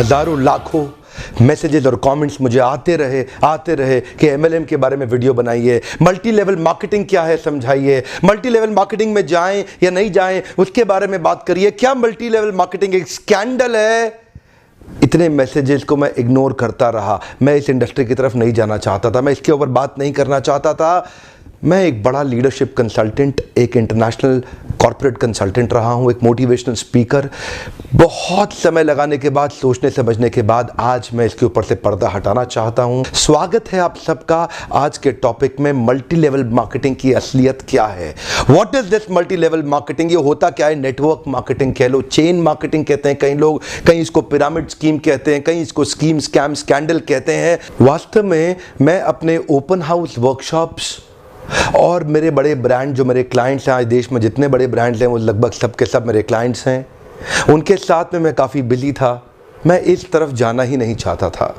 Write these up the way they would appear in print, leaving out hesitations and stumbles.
हज़ारों लाखों मैसेजेस और कमेंट्स मुझे आते रहे कि एमएलएम के बारे में वीडियो बनाइए, मल्टी लेवल मार्केटिंग क्या है समझाइए, मल्टी लेवल मार्केटिंग में जाएं या नहीं जाएं उसके बारे में बात करिए, क्या मल्टी लेवल मार्केटिंग एक स्कैंडल है। इतने मैसेजेस को मैं इग्नोर करता रहा। मैं इस इंडस्ट्री की तरफ नहीं जाना चाहता था, मैं इसके ऊपर बात नहीं करना चाहता था। मैं एक बड़ा लीडरशिप कंसल्टेंट, एक इंटरनेशनल कॉर्पोरेट कंसल्टेंट रहा हूं, एक मोटिवेशनल स्पीकर। बहुत समय लगाने के बाद, सोचने समझने के बाद आज मैं इसके ऊपर से पर्दा हटाना चाहता हूं। स्वागत है आप सबका आज के टॉपिक में, मल्टी लेवल मार्केटिंग की असलियत क्या है। What is this multi level marketing? ये होता क्या है? नेटवर्क मार्केटिंग कह लो, चेन मार्केटिंग कहते हैं कई लोग, कहीं इसको पिरामिड स्कीम कहते हैं, कहीं इसको स्कीम स्कैम स्कैंडल कहते हैं। वास्तव में मैं अपने ओपन हाउस वर्कशॉप्स और मेरे बड़े ब्रांड जो मेरे क्लाइंट्स हैं, आज देश में जितने बड़े ब्रांड्स हैं वो लगभग सब के सब मेरे क्लाइंट्स हैं, उनके साथ में मैं काफ़ी बिजी था। मैं इस तरफ जाना ही नहीं चाहता था।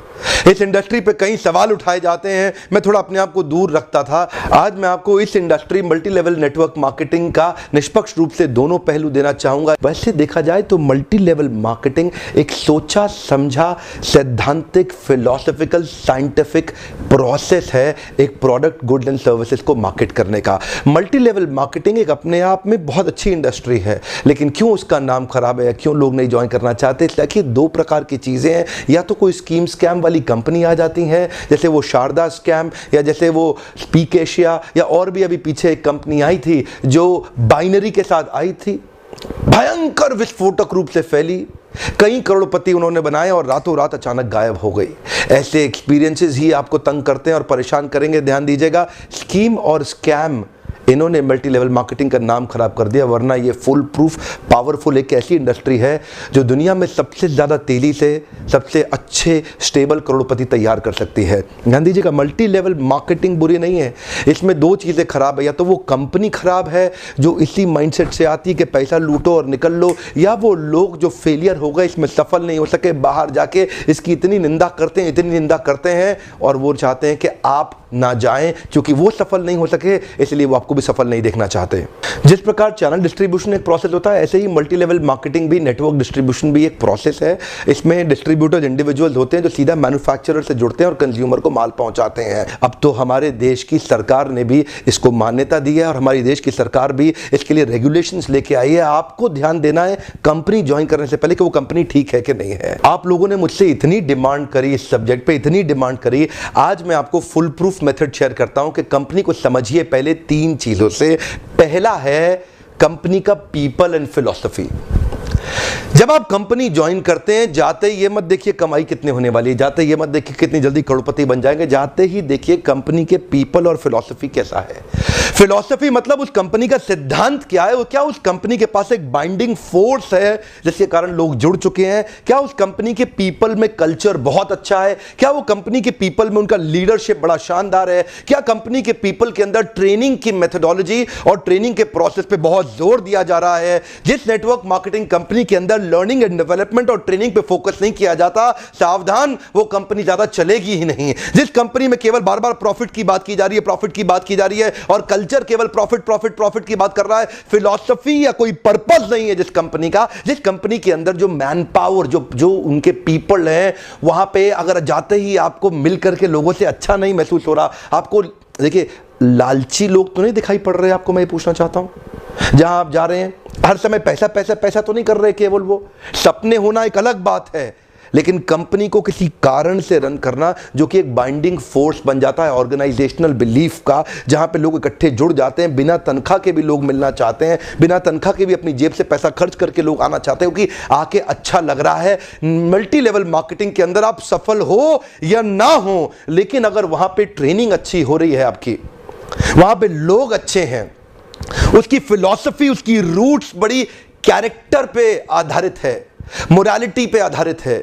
इस इंडस्ट्री पे कई सवाल उठाए जाते हैं, मैं थोड़ा अपने आप को दूर रखता था। आज मैं आपको इस industry multi level network marketing का निष्पक्ष रूप से दोनों पहलू देना चाहूँगा। वैसे देखा जाए तो मल्टी लेवल मार्केटिंग एक सोचा समझा सैद्धांतिक फिलोसॉफिकल साइंटिफिक प्रोसेस है एक प्रोडक्ट गुड एंड सर्विसेज को मार्केट करने का। मल्टी लेवल मार्केटिंग एक अपने आप में बहुत अच्छी इंडस्ट्री है, लेकिन क्यों उसका नाम खराब है या क्यों लोग नहीं ज्वाइन करना चाहते? देखिए, दो प्रकार की चीजें हैं। या तो कोई स्कीम स्कैम वाली कंपनी आ जाती है, जैसे वो शारदा स्कैम या जैसे वो स्पीक एशिया, या और भी अभी पीछे एक कंपनी आई थी जो बाइनरी के साथ आई थी, भयंकर विस्फोटक रूप से फैली, कई करोड़पति उन्होंने बनाए और रातों रात अचानक गायब हो गई। ऐसे एक्सपीरियंसेस ही आपको तंग करते हैं और परेशान करेंगे। ध्यान दीजिएगा, स्कीम और स्कैम इन्होंने मल्टी लेवल मार्केटिंग का नाम खराब कर दिया, वरना ये फुल प्रूफ पावरफुल एक ऐसी इंडस्ट्री है जो दुनिया में सबसे ज़्यादा तेजी से सबसे अच्छे स्टेबल करोड़पति तैयार कर सकती है। ध्यान दीजिएगा, मल्टी लेवल मार्केटिंग बुरी नहीं है, इसमें दो चीज़ें खराब है। या तो वो कंपनी खराब है जो इसी माइंडसेट से आती है कि पैसा लूटो और निकल लो, या वो लोग जो फेलियर हो गए, इसमें सफल नहीं हो सके, बाहर जाके इसकी इतनी निंदा करते हैं और वो चाहते हैं कि आप ना जाएं, क्योंकि वो सफल नहीं हो सके इसलिए वो आपको भी सफल नहीं देखना चाहते। जिस प्रकार चैनल डिस्ट्रीब्यूशन एक प्रोसेस होता है, ऐसे ही मल्टी लेवल मार्केटिंग भी, नेटवर्क डिस्ट्रीब्यूशन भी एक प्रोसेस है। इसमें डिस्ट्रीब्यूटर्स इंडिविजुअल्स होते हैं जो सीधा मैन्युफैक्चरर से जुड़ते हैं और कंज्यूमर को माल पहुंचाते हैं। अब तो हमारे देश की सरकार ने भी इसको मान्यता दी है और हमारी देश की सरकार भी इसके लिए रेगुलेशंस लेके आई है। आपको ध्यान देना है कंपनी ज्वाइन करने से पहले कि वो कंपनी ठीक है कि नहीं है। आप लोगों ने मुझसे इतनी डिमांड करी, इस सब्जेक्ट पे इतनी डिमांड करी, आज मैं आपको फुल प्रूफ मेथड शेयर करता हूं कि कंपनी को समझिए पहले तीन चीजों से। पहला है कंपनी का पीपल एंड फिलॉसफी। जब आप कंपनी ज्वाइन करते हैं, जाते ही ये मत देखिए कमाई कितनी होने वाली है, जाते ही ये मत देखिए कितनी जल्दी करोड़पति बन जाएंगे, जाते ही देखिए कंपनी के पीपल और फिलॉसफी कैसा है। फिलॉसफी मतलब उस कंपनी का सिद्धांत क्या है, वो क्या उस कंपनी के पास एक बाइंडिंग फोर्स है जिसके कारण लोग जुड़ चुके हैं, क्या उस कंपनी के पीपल में कल्चर बहुत अच्छा है, क्या वो कंपनी के पीपल में उनका लीडरशिप बड़ा शानदार है, क्या कंपनी के पीपल के अंदर ट्रेनिंग की मेथोडोलॉजी और ट्रेनिंग के प्रोसेस पे बहुत जोर दिया जा रहा है। जिस नेटवर्क मार्केटिंग कंपनी के अंदर लर्निंग एंड डेवलपमेंट और ट्रेनिंग पे फोकस नहीं किया जाता, सावधान, वो कंपनी ज्यादा चलेगी ही नहीं। जिस कंपनी में केवल बार बार प्रॉफिट की बात की जा रही है, और कल्चर केवल प्रॉफिट की बात कर रहा है, फिलॉसफी या कोई पर्पस नहीं है जिस कंपनी का, जिस कंपनी के अंदर जो मैन पावर, जो उनके पीपल हैं, वहां पे अगर जाते ही आपको मिल करके लोगों से अच्छा नहीं महसूस हो रहा, आपको देखिए लालची लोग तो नहीं दिखाई पड़ रहे आपको, मैं ये पूछना चाहता हूं। जहां आप जा रहे हैं हर समय पैसा पैसा पैसा तो नहीं कर रहे केवल, वो सपने होना एक अलग बात है, लेकिन कंपनी को किसी कारण से रन करना जो कि एक बाइंडिंग फोर्स बन जाता है ऑर्गेनाइजेशनल बिलीफ का, जहां पे लोग इकट्ठे जुड़ जाते हैं, बिना तनख्वाह के भी लोग मिलना चाहते हैं, बिना तनख्वाह के भी अपनी जेब से पैसा खर्च करके लोग आना चाहते हैं क्योंकि आके अच्छा लग रहा है। मल्टी लेवल मार्केटिंग के अंदर आप सफल हो या ना हो, लेकिन अगर वहां पे ट्रेनिंग अच्छी हो रही है आपकी, वहां पे लोग अच्छे हैं, उसकी फिलॉसफी, उसकी रूट्स बड़ी कैरेक्टर पे आधारित है, मोरालिटी पे आधारित है,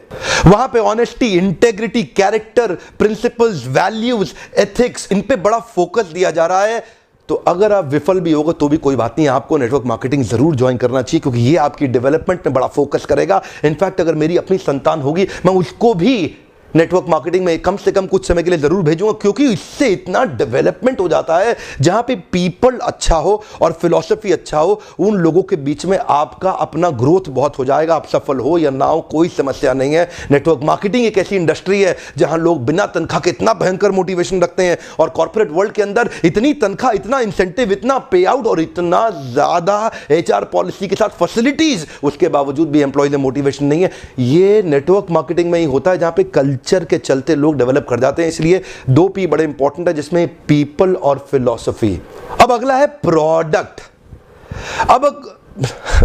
वहां पे honesty, integrity, character, principles, values, ethics, इन पे बड़ा फोकस दिया जा रहा है, तो अगर आप विफल भी होगा तो भी कोई बात नहीं, आपको नेटवर्क मार्केटिंग जरूर ज्वाइन करना चाहिए क्योंकि ये आपकी डेवलपमेंट में बड़ा फोकस करेगा। इनफैक्ट अगर मेरी अपनी संतान होगी, मैं उसको भी नेटवर्क मार्केटिंग में कम से कम कुछ समय के लिए जरूर भेजूंगा, क्योंकि इससे इतना डेवलपमेंट हो जाता है। जहां पे पीपल अच्छा हो और फिलॉसफी अच्छा हो, उन लोगों के बीच में आपका अपना ग्रोथ बहुत हो जाएगा। आप सफल हो या ना हो, कोई समस्या नहीं है। नेटवर्क मार्केटिंग एक ऐसी इंडस्ट्री है जहां लोग बिना तनख्वाह के इतना भयंकर मोटिवेशन रखते हैं, और कॉर्पोरेट वर्ल्ड के अंदर इतनी तनख्वाह, इतना इंसेंटिव, इतना पे आउट और इतना ज्यादा एचआर पॉलिसी के साथ फैसिलिटीज, उसके बावजूद भी एम्प्लॉय में मोटिवेशन नहीं है। ये नेटवर्क मार्केटिंग में ही होता है, जहां पे कल्चर के चलते लोग डेवलप कर जाते हैं। इसलिए 2 P बड़े इंपॉर्टेंट है, जिसमें पीपल और फिलॉसफी। अब अगला है प्रोडक्ट। अब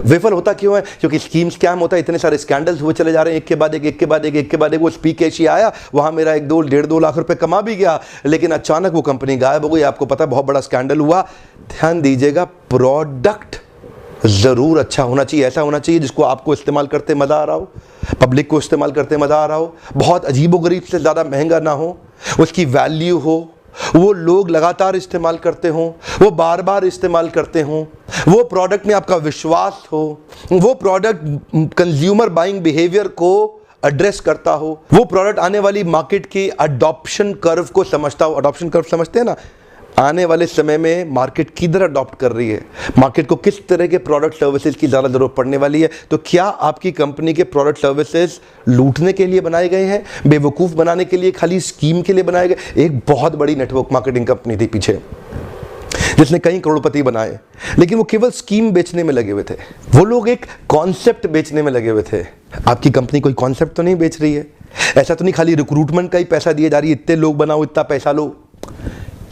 विफल होता क्यों है? क्योंकि स्कीम स्कैम होता है, इतने सारे स्कैंडल्स हुए चले जा रहे हैं, एक के बाद एक, एक के बाद एक, एक के बाद एक। वो स्पीक एशिया आया, वहां मेरा 1-2 लाख रुपए कमा भी गया, लेकिन अचानक वो कंपनी गायब हो गई। आपको पता है, बहुत बड़ा स्कैंडल हुआ। ध्यान दीजिएगा, प्रोडक्ट जरूर अच्छा होना चाहिए। ऐसा होना चाहिए जिसको आपको इस्तेमाल करते मजा आ रहा हो, पब्लिक को इस्तेमाल करते मजा आ रहा हो, बहुत अजीबोगरीब से ज्यादा महंगा ना हो, उसकी वैल्यू हो, वो लोग लगातार इस्तेमाल करते हों, वो बार बार इस्तेमाल करते हों, वो प्रोडक्ट में आपका विश्वास हो, वो प्रोडक्ट कंज्यूमर बाइंग बिहेवियर को एड्रेस करता हो, वो प्रोडक्ट आने वाली मार्केट की अडॉप्शन कर्व को समझता हो। अडॉप्शन कर्व समझते हैं ना? आने वाले समय में मार्केट किधर अडॉप्ट कर रही है, मार्केट को किस तरह के प्रोडक्ट सर्विसेज की ज़्यादा ज़रूरत पड़ने वाली है। तो क्या आपकी कंपनी के प्रोडक्ट सर्विसेज लूटने के लिए बनाए गए हैं, बेवकूफ़ बनाने के लिए, खाली स्कीम के लिए बनाए गए? एक बहुत बड़ी नेटवर्क मार्केटिंग कंपनी थी पीछे, जिसने कई करोड़पति बनाए, लेकिन वो केवल स्कीम बेचने में लगे हुए थे। वो लोग एक कॉन्सेप्ट बेचने में लगे हुए थे। आपकी कंपनी कोई कॉन्सेप्ट तो नहीं बेच रही है, ऐसा तो नहीं खाली रिक्रूटमेंट का ही पैसा दिया जा रही है, इतने लोग बनाओ, इतना पैसा लो।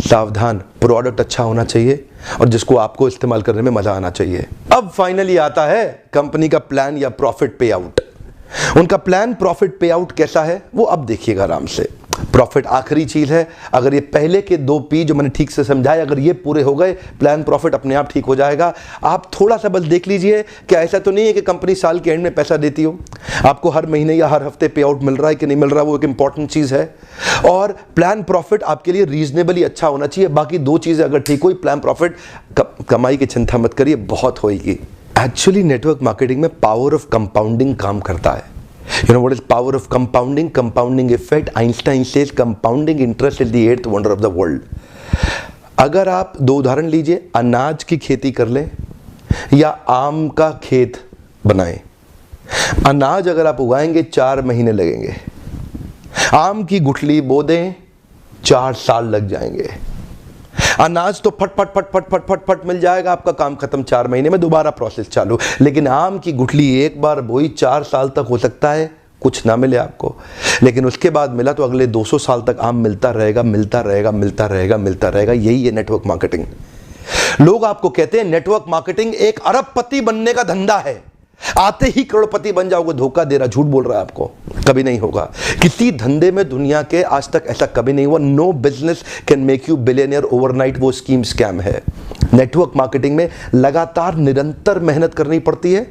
सावधान, प्रोडक्ट अच्छा होना चाहिए और जिसको आपको इस्तेमाल करने में मजा आना चाहिए। अब फाइनली आता है कंपनी का प्लान या प्रॉफिट पे आउट। उनका प्लान प्रॉफिट पे आउट कैसा है वो अब देखिएगा आराम से। प्रॉफिट आखिरी चीज है। अगर ये पहले के 2 P जो मैंने ठीक से समझाए, अगर ये पूरे हो गए, प्लान प्रॉफिट अपने आप ठीक हो जाएगा। आप थोड़ा सा बस देख लीजिए कि ऐसा तो नहीं है कि कंपनी साल के एंड में पैसा देती हो, आपको हर महीने या हर हफ्ते पे आउट मिल रहा है कि नहीं मिल रहा, वो एक इंपॉर्टेंट चीज है। और प्लान प्रॉफिट आपके लिए रीजनेबली अच्छा होना चाहिए। बाकी 2 चीजें अगर ठीक हुई, प्लान प्रॉफिट, कमाई की चिंता मत करिए, बहुत होगी। एक्चुअली नेटवर्क मार्केटिंग में पावर ऑफ कंपाउंडिंग काम करता है। You know what is power of compounding? Compounding effect. Einstein says compounding interest is the 8th wonder of the world. अगर आप 2 उदाहरण लीजिए, अनाज की खेती कर लें या आम का खेत बनाएं। अनाज अगर आप उगाएंगे 4 महीने लगेंगे, आम की गुठली बो दें 4 साल लग जाएंगे। अनाज तो फट फट फट फट फट फट फट मिल जाएगा, आपका काम खत्म, 4 महीने में दोबारा प्रोसेस चालू। लेकिन आम की गुठली एक बार बोई, 4 साल तक हो सकता है कुछ ना मिले आपको, लेकिन उसके बाद मिला तो अगले 200 साल तक आम मिलता रहेगा, मिलता रहेगा, मिलता रहेगा, मिलता रहेगा। यही है नेटवर्क मार्केटिंग। लोग आपको कहते हैं नेटवर्क मार्केटिंग एक अरबपति बनने का धंधा है, आते ही करोड़पति बन जाओगे। धोखा दे रहा, झूठ बोल रहा है आपको, कभी नहीं होगा। किसी धंधे में दुनिया के आज तक ऐसा कभी नहीं हुआ। No business can make you billionaire overnight, वो स्कीम स्कैम है। नेटवर्क मार्केटिंग में लगातार निरंतर मेहनत करनी पड़ती है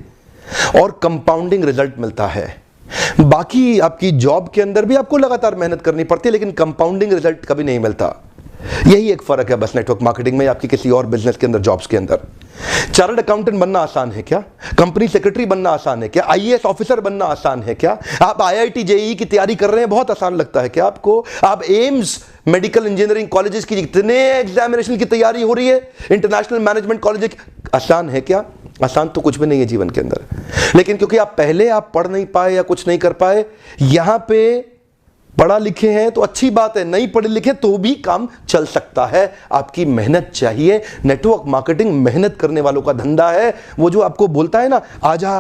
और कंपाउंडिंग रिजल्ट मिलता है। बाकी आपकी जॉब के अंदर भी आपको लगातार मेहनत करनी पड़ती है, लेकिन कंपाउंडिंग रिजल्ट कभी नहीं मिलता। यही एक फर्क है बस नेटवर्क मार्केटिंग में आपकी किसी और बिजनेस के अंदर, जॉब्स के अंदर। चार्टर्ड अकाउंटेंट बनना आसान है क्या? कंपनी सेक्रेटरी बनना आसान है क्या? आईएएस ऑफिसर बनना आसान है क्या? आप आईआईटी जेईई की तैयारी कर रहे हैं, बहुत आसान लगता है क्या आपको? आप एम्स मेडिकल इंजीनियरिंग कॉलेजेस की जितने एग्जामिनेशन की तैयारी हो रही है, इंटरनेशनल मैनेजमेंट कॉलेज, आसान है क्या? आसान तो कुछ भी नहीं है जीवन के अंदर। लेकिन क्योंकि आप पहले पढ़ नहीं पाए या कुछ नहीं कर पाए, यहां पे पढ़ा लिखे हैं तो अच्छी बात है, नहीं पढ़े लिखे तो भी काम चल सकता है। आपकी मेहनत चाहिए। नेटवर्क मार्केटिंग मेहनत करने वालों का धंधा है। वो जो आपको बोलता है ना, आजा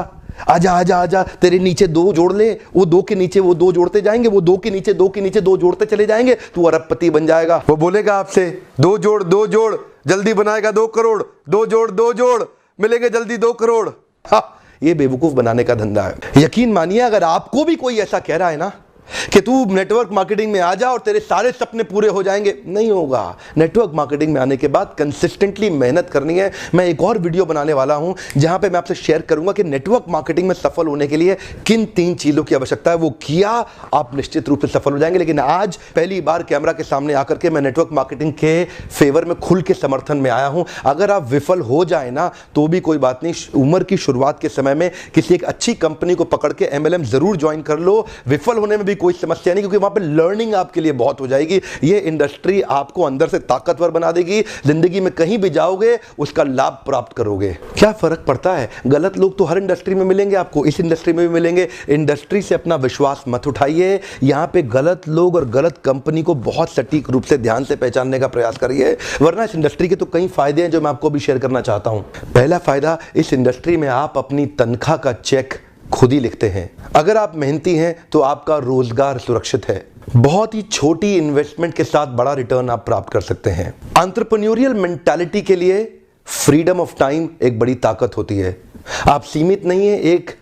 आजा आजा आजा, तेरे नीचे 2 जोड़ ले, वो 2 के नीचे वो 2 जोड़ते जाएंगे, वो 2 के नीचे 2 के नीचे 2 जोड़ते चले जाएंगे, तू अरबपति बन जाएगा। वो बोलेगा आपसे 2 जोड़ 2 जोड़, जल्दी बनाएगा 2 करोड़, 2 जोड़ 2 जोड़, मिलेंगे जल्दी 2 करोड़। हाँ, ये बेवकूफ बनाने का धंधा है। यकीन मानिए, अगर आपको भी कोई ऐसा कह रहा है ना कि तू नेटवर्क मार्केटिंग में आ जा और तेरे सारे सपने पूरे हो जाएंगे, नहीं होगा। नेटवर्क मार्केटिंग में आने के बाद कंसिस्टेंटली मेहनत करनी है। मैं एक और वीडियो बनाने वाला हूं जहां पे मैं आपसे शेयर करूंगा कि नेटवर्क मार्केटिंग में सफल होने के लिए किन 3 चीजों की आवश्यकता है। वो किया, आप निश्चित रूप से सफल हो जाएंगे। लेकिन आज पहली बार कैमरा के सामने आकर के मैं नेटवर्क मार्केटिंग के फेवर में खुल के समर्थन में आया हूं। अगर आप विफल हो जाए ना तो भी कोई बात नहीं, उम्र की शुरुआत के समय में किसी एक अच्छी कंपनी को पकड़ के MLM जरूर ज्वाइन कर लो। विफल होने में भी कोई समस्या नहीं, क्योंकि वहां पे लर्निंग आपके लिए बहुत हो जाएगी। ये इंडस्ट्री आपको अंदर से ताकतवर बना देगी, जिंदगी में कहीं भी जाओगे उसका लाभ प्राप्त करोगे। क्या फर्क पड़ता है, गलत लोग तो हर इंडस्ट्री में मिलेंगे आपको, इस इंडस्ट्री में भी मिलेंगे। इंडस्ट्री से अपना विश्वास मत उठाइए, यहां पे गलत लोग और गलत कंपनी को बहुत सटीक रूप से ध्यान से पहचानने का प्रयास करिए, वरना इस इंडस्ट्री के तो कई फायदे हैं जो मैं आपको भी शेयर करना चाहता हूं। पहला फायदा, इस इंडस्ट्री में आप अपनी तनख्वाह का चेक खुद ही लिखते हैं। अगर आप मेहनती हैं तो आपका रोजगार सुरक्षित है। बहुत ही छोटी इन्वेस्टमेंट के साथ बड़ा रिटर्न आप प्राप्त कर सकते हैं। एंटरप्रेन्योरियल मेंटालिटी के लिए फ्रीडम ऑफ टाइम एक बड़ी ताकत होती है। आप सीमित नहीं है एक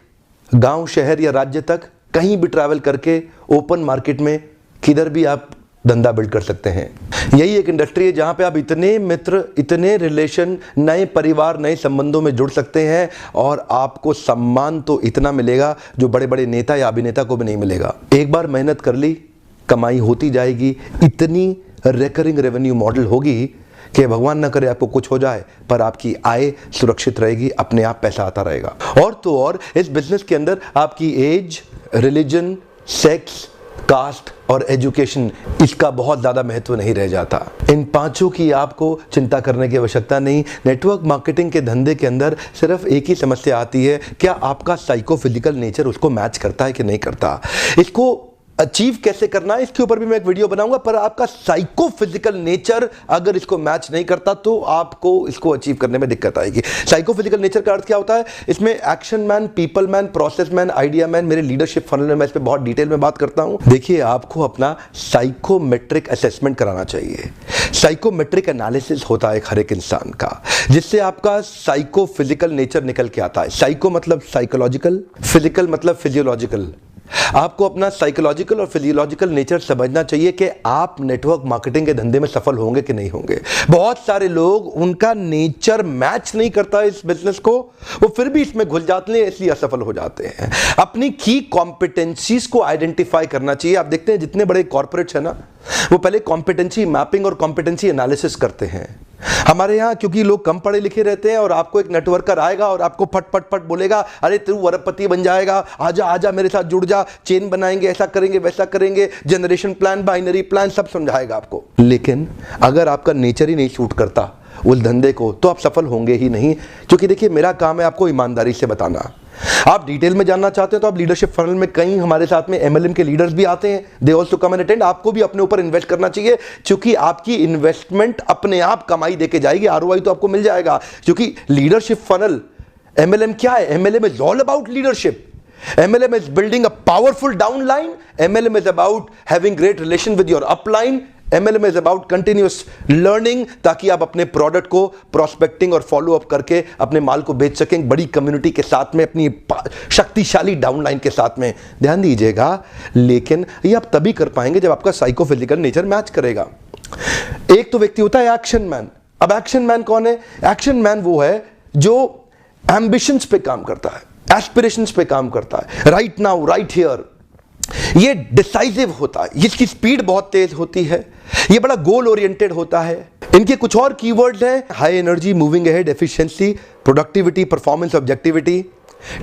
गांव, शहर या राज्य तक, कहीं भी ट्रैवल करके ओपन मार्केट में किधर भी आप धंधा बिल्ड कर सकते हैं। यही एक इंडस्ट्री है जहां पे आप इतने मित्र, इतने रिलेशन, नए परिवार, नए संबंधों में जुड़ सकते हैं और आपको सम्मान तो इतना मिलेगा जो बड़े बड़े नेता या अभिनेता को भी नहीं मिलेगा। एक बार मेहनत कर ली, कमाई होती जाएगी। इतनी रिकरिंग रेवेन्यू मॉडल होगी कि भगवान ना करे आपको कुछ हो जाए, पर आपकी आय सुरक्षित रहेगी, अपने आप पैसा आता रहेगा। और तो और इस बिजनेस के अंदर आपकी एज, रिलीजन, सेक्स, कास्ट और एजुकेशन, इसका बहुत ज्यादा महत्व नहीं रह जाता। इन पांचों की आपको चिंता करने की आवश्यकता नहीं। नेटवर्क मार्केटिंग के धंधे के अंदर सिर्फ एक ही समस्या आती है, क्या आपका साइको फिजिकल नेचर उसको मैच करता है कि नहीं करता। इसको अचीव कैसे करना है इसके ऊपर भी मैं एक वीडियो बनाऊंगा, पर आपका साइको फिजिकल नेचर अगर इसको मैच नहीं करता तो आपको इसको अचीव करने में दिक्कत आएगी। साइको फिजिकल नेचर का अर्थ क्या होता है, इसमें action man, people man, process man, idea man, मेरे लीडरशिप फनल में मैं इस पर बहुत डिटेल में बात करता हूं। देखिए, आपको अपना साइकोमेट्रिक असेसमेंट कराना चाहिए। साइकोमेट्रिक एनालिसिस होता है हर एक इंसान का, जिससे आपका साइको फिजिकल नेचर निकल के आता है। साइको मतलब साइकोलॉजिकल, फिजिकल मतलब फिजियोलॉजिकल। आपको अपना साइकोलॉजिकल और फिजियोलॉजिकल नेचर समझना चाहिए कि आप नेटवर्क मार्केटिंग के धंधे में सफल होंगे कि नहीं होंगे। बहुत सारे लोग, उनका नेचर मैच नहीं करता इस बिजनेस को, वो फिर भी इसमें घुल जाते हैं, इसलिए असफल हो जाते हैं। अपनी की कॉम्पिटेंसीज को आइडेंटिफाई करना चाहिए। आप देखते हैं जितने बड़े कॉर्पोरेट्स हैं ना, वो पहले कॉम्पिटेंसी मैपिंग और कॉम्पिटेंसी एनालिसिस करते हैं। हमारे यहाँ क्योंकि लोग कम पढ़े लिखे रहते हैं और आपको एक नेटवर्कर आएगा और आपको फट फट फट बोलेगा, अरे तू अरबपति बन जाएगा, आजा आजा मेरे साथ जुड़ जा, चेन बनाएंगे, ऐसा करेंगे वैसा करेंगे, जनरेशन प्लान, बाइनरी प्लान, सब समझाएगा आपको। लेकिन अगर आपका नेचर ही नहीं सूट करता उस धंधे को, तो आप सफल होंगे ही नहीं। क्योंकि देखिए, मेरा काम है आपको ईमानदारी से बताना। आप डिटेल में जानना चाहते हैं तो आप लीडरशिप फनल में, कई हमारे साथ में एमएलएम के लीडर्स भी आते हैं, they also come and attend. आपको भी अपने ऊपर इन्वेस्ट करना चाहिए, क्योंकि आपकी इन्वेस्टमेंट अपने आप कमाई देके जाएगी, आरओआई तो आपको मिल जाएगा। क्योंकि लीडरशिप फनल, एमएलएम क्या है, MLM is all about leadership. MLM is building a powerful downline. MLM is about having great relation with your upline. MLM is about continuous learning, ताकि आप अपने प्रोडक्ट को प्रोस्पेक्टिंग और फॉलो अप करके अपने माल को बेच सकें बड़ी कम्युनिटी के साथ में, अपनी शक्तिशाली डाउनलाइन के साथ में। ध्यान दीजिएगा, लेकिन ये आप तभी कर पाएंगे जब आपका साइको फिजिकल नेचर मैच करेगा। एक तो व्यक्ति होता है एक्शन मैन। अब एक्शन मैन कौन है? एक्शन मैन वो है जो एम्बिशंस पे काम करता है, एस्पिरेशंस पे काम करता है, राइट नाउ, राइट हियर। ये डिसाइसिव होता है, इसकी स्पीड बहुत तेज होती है, ये बड़ा गोल ओरिएंटेड होता है। इनके कुछ और कीवर्ड्स हैं, high energy, moving ahead, efficiency, productivity, performance, objectivity.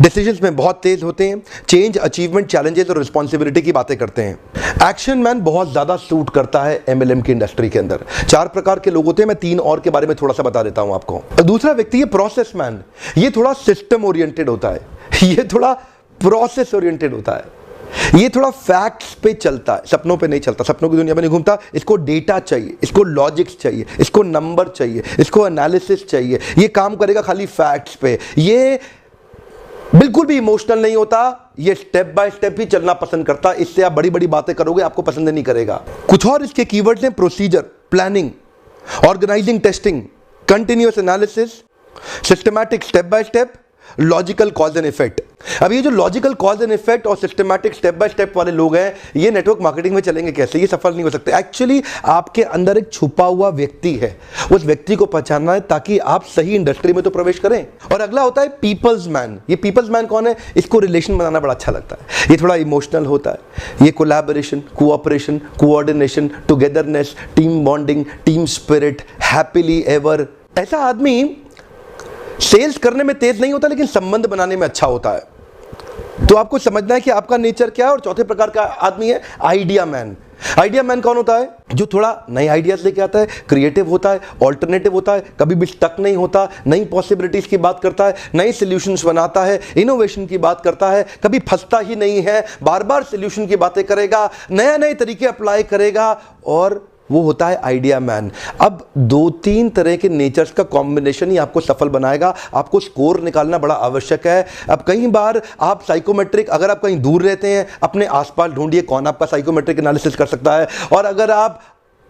Decisions में बहुत तेज होते हैं, चेंज, अचीवमेंट, चैलेंजेस और रिस्पॉन्सिबिलिटी की बातें करते हैं। एक्शन मैन बहुत ज्यादा सूट करता है एमएलएम की इंडस्ट्री के अंदर। 4 प्रकार के लोग होते हैं, मैं 3 और के बारे में थोड़ा सा बता देता हूं आपको। दूसरा व्यक्ति है प्रोसेस मैन। ये थोड़ा सिस्टम ओरिएंटेड होता है, ये थोड़ा प्रोसेस ओरिएंटेड होता है, ये थोड़ा फैक्ट्स पे चलता है, सपनों पे नहीं चलता, सपनों की दुनिया में नहीं घूमता। इसको डेटा चाहिए, इसको लॉजिक्स चाहिए, इसको नंबर चाहिए, इसको एनालिसिस चाहिए। ये काम करेगा खाली फैक्ट्स पे, ये बिल्कुल भी इमोशनल नहीं होता, ये स्टेप बाय स्टेप ही चलना पसंद करता। इससे आप बड़ी बड़ी बातें करोगे, आपको पसंद नहीं करेगा। कुछ और इसके कीवर्ड्स हैं, procedure, planning, organising, testing, continuous analysis, systematic step by step, logical cause and effect. अब ये जो लॉजिकल कॉज एंड इफेक्ट और सिस्टमैटिक स्टेप बाय स्टेप वाले लोग हैं, ये नेटवर्क मार्केटिंग में चलेंगे कैसे? ये सफल नहीं हो सकते। एक्चुअली आपके अंदर एक छुपा हुआ व्यक्ति है, उस व्यक्ति को पहचानना है ताकि आप सही इंडस्ट्री में तो प्रवेश करें। और अगला होता है पीपल्स मैन। ये पीपल्स मैन कौन है? इसको रिलेशन बनाना बड़ा अच्छा लगता है, ये थोड़ा इमोशनल होता है, ये collaboration, cooperation, coordination, togetherness, team bonding, team spirit, happily ever. ऐसा आदमी सेल्स करने में तेज नहीं होता, लेकिन संबंध बनाने में अच्छा होता है। तो आपको समझना है कि आपका नेचर क्या है। और चौथे प्रकार का आदमी है आइडिया मैन। आइडिया मैन कौन होता है? जो थोड़ा नए आइडियाज लेके आता है, क्रिएटिव होता है, ऑल्टरनेटिव होता है, कभी भी स्टक नहीं होता, नई पॉसिबिलिटीज की बात करता है, नए सॉल्यूशंस बनाता है, इनोवेशन की बात करता है, कभी फंसता ही नहीं है, बार बार सॉल्यूशन की बातें करेगा, नए नए तरीके अप्लाई करेगा, और वो होता है आइडिया मैन। अब 2-3 तरह के नेचर्स का कॉम्बिनेशन ही आपको सफल बनाएगा। आपको स्कोर निकालना बड़ा आवश्यक है। अब कई बार आप साइकोमेट्रिक, अगर आप कहीं दूर रहते हैं, अपने आसपास ढूंढिए कौन आपका साइकोमेट्रिक एनालिसिस कर सकता है। और अगर आप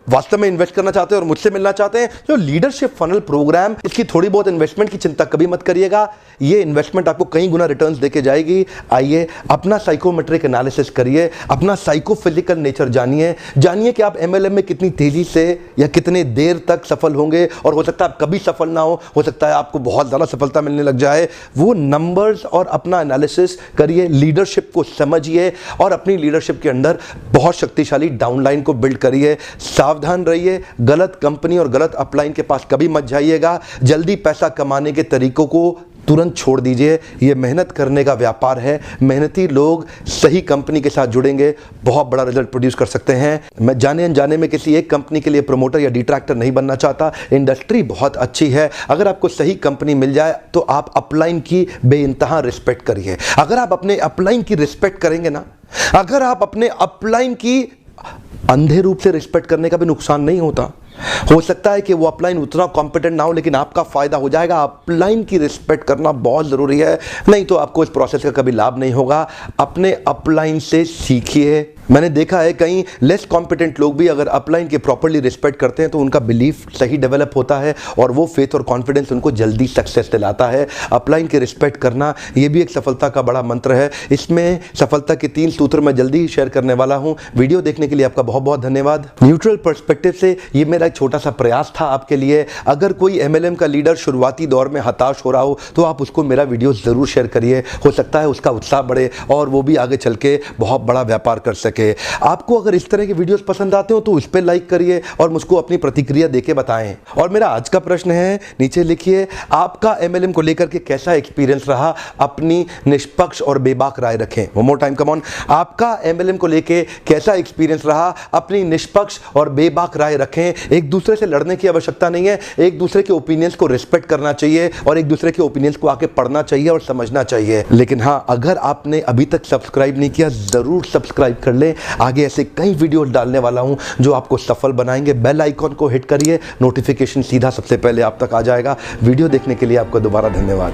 वास्तव में इन्वेस्ट करना चाहते हैं और मुझसे मिलना चाहते हैं, जो लीडरशिप फनल प्रोग्राम, इसकी थोड़ी बहुत इन्वेस्टमेंट की चिंता कभी मत करिएगा। ये इन्वेस्टमेंट आपको कई गुना रिटर्न्स देके जाएगी। आइए अपना साइकोमेट्रिक एनालिसिस करिए, अपना साइकोफिजिकल नेचर जानिए कि आप एमएलएम में कितनी तेजी से या कितने देर तक सफल होंगे। और हो सकता है आप कभी सफल ना हो सकता है आपको बहुत ज़्यादा सफलता मिलने लग जाए। वो नंबर्स और अपना एनालिसिस करिए, लीडरशिप को समझिए और अपनी लीडरशिप के अंदर बहुत शक्तिशाली डाउनलाइन को बिल्ड करिए। सावधान रहिए, गलत कंपनी और गलत अपलाइन के पास कभी मत जाइएगा। जल्दी पैसा कमाने के तरीकों को तुरंत छोड़ दीजिए। ये मेहनत करने का व्यापार है। मेहनती लोग सही कंपनी के साथ जुड़ेंगे, बहुत बड़ा रिजल्ट प्रोड्यूस कर सकते हैं। मैं जाने अनजाने में किसी एक कंपनी के लिए प्रमोटर या डिट्रैक्टर नहीं बनना चाहता। इंडस्ट्री बहुत अच्छी है। अगर आपको सही कंपनी मिल जाए तो आप अपलाइन की बेइंतहा रिस्पेक्ट करिए। अगर आप अपने अपलाइन की रिस्पेक्ट करेंगे ना, अगर आप अपने अपलाइन की अंधे रूप से रिस्पेक्ट करने का भी नुकसान नहीं होता। हो सकता है कि वो अपलाइन उतना कॉम्पिटेंट ना हो, लेकिन आपका फायदा हो जाएगा। अपलाइन की रिस्पेक्ट करना बहुत जरूरी है, नहीं तो आपको इस प्रोसेस का कभी लाभ नहीं होगा। अपने अपलाइन से सीखिए। मैंने देखा है कई लेस कॉम्पिटेंट लोग भी अगर अपलाइन के प्रॉपर्ली रिस्पेक्ट करते हैं तो उनका बिलीफ सही डेवलप होता है और वो फेथ और कॉन्फिडेंस उनको जल्दी सक्सेस दिलाता है। अपलाइन के रिस्पेक्ट करना ये भी एक सफलता का बड़ा मंत्र है। इसमें सफलता के 3 सूत्र मैं जल्दी ही शेयर करने वाला हूं। वीडियो देखने के लिए आपका बहुत बहुत धन्यवाद। न्यूट्रल पर्सपेक्टिव से ये मेरा एक छोटा सा प्रयास था आपके लिए। अगर कोई एमएलएम का लीडर शुरुआती दौर में हताश हो रहा हो तो आप उसको मेरा वीडियो जरूर शेयर करिए। हो सकता है उसका उत्साह बढ़े और वो भी आगे चल के बहुत बड़ा व्यापार कर सके। आपको अगर इस तरह के वीडियोस पसंद आते हो तो उस पर लाइक करिए और मुझको अपनी प्रतिक्रिया देके बताएं। और मेरा आज का प्रश्न है, नीचे लिखिए, आपका एमएलएम को लेकर के कैसा एक्सपीरियंस रहा? अपनी निष्पक्ष और बेबाक राय रखें। One more time, come on. आपका एमएलएम को लेकर कैसा एक्सपीरियंस रहा? अपनी निष्पक्ष और बेबाक राय रखें। एक दूसरे से लड़ने की आवश्यकता नहीं है। एक दूसरे के ओपिनियंस को रिस्पेक्ट करना चाहिए और एक दूसरे के ओपिनियंस को आके पढ़ना चाहिए और समझना चाहिए। लेकिन हाँ, अगर आपने अभी तक सब्सक्राइब नहीं किया, जरूर सब्सक्राइब कर लें। आगे ऐसे कई वीडियोस डालने वाला हूं जो आपको सफल बनाएंगे। बेल आइकॉन को हिट करिए, नोटिफिकेशन सीधा सबसे पहले आप तक आ जाएगा। वीडियो देखने के लिए आपका दोबारा धन्यवाद।